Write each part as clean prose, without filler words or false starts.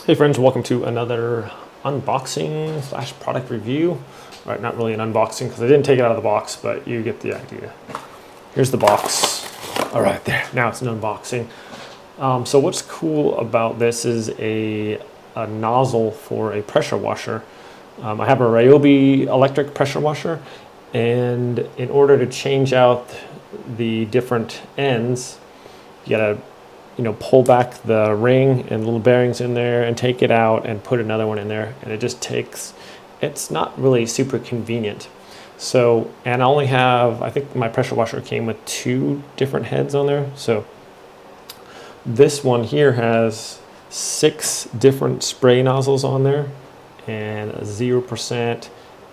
Hey friends, welcome to another unboxing slash product review. All right, not really an unboxing because I didn't take it out of the box, but you get the idea. Here's the box. All right, there. Now it's an unboxing. So what's cool about this is a nozzle for a pressure washer. I have a ryobi electric pressure washer, and in order to change out the different ends, you gotta pull back the ring and little bearings in there and take it out and put another one in there. And it just takes, it's not really super convenient. So, and I only have, I think my pressure washer came with 2 different heads on there. So this one here has 6 different spray nozzles on there, and 0%, 15%,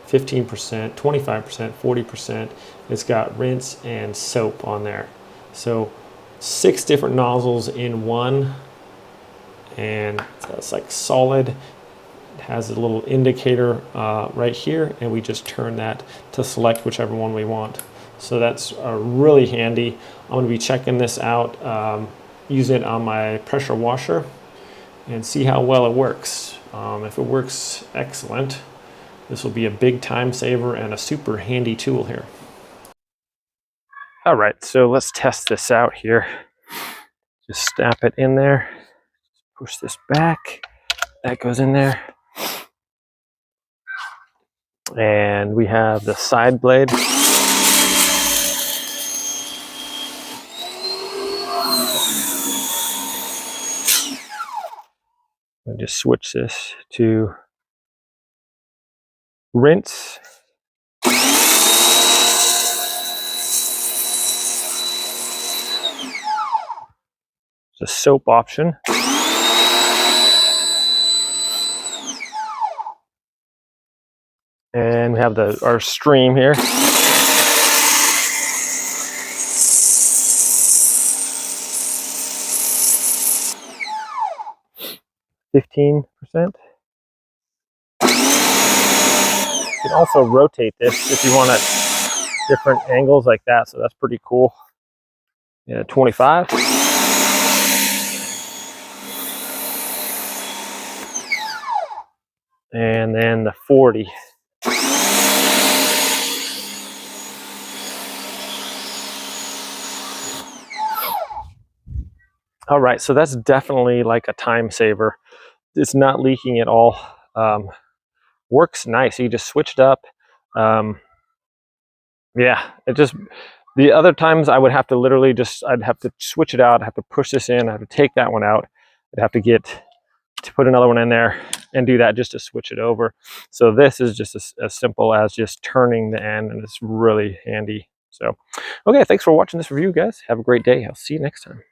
25%, 40%. It's got rinse and soap on there. So 6 different nozzles in one, and it's like solid. It has a little indicator right here, and we just turn that to select whichever one we want. So that's really handy. I'm going to be checking this out, using it on my pressure washer and see how well it works. If it works excellent, this will be a big time saver and a super handy tool here. All right, so let's test this out here. Just snap it in there, push this back, that goes in there. And we have the side blade. I just switch this to rinse. The soap option. And we have our stream here. %. You can also rotate this if you want at different angles like that, so that's pretty cool. Yeah, 25. And then the 40. All right, so that's definitely like a time saver. It's not leaking at all. Works nice. You just switched up. Yeah, it just, the other times I would have to literally I'd have to switch it out. I'd have to push this in. I'd have to take that one out. I'd have to put another one in there and do that just to switch it over. So this is just as simple as just turning the end, and it's really handy. So, okay, thanks for watching this review, guys. Have a great day. I'll see you next time.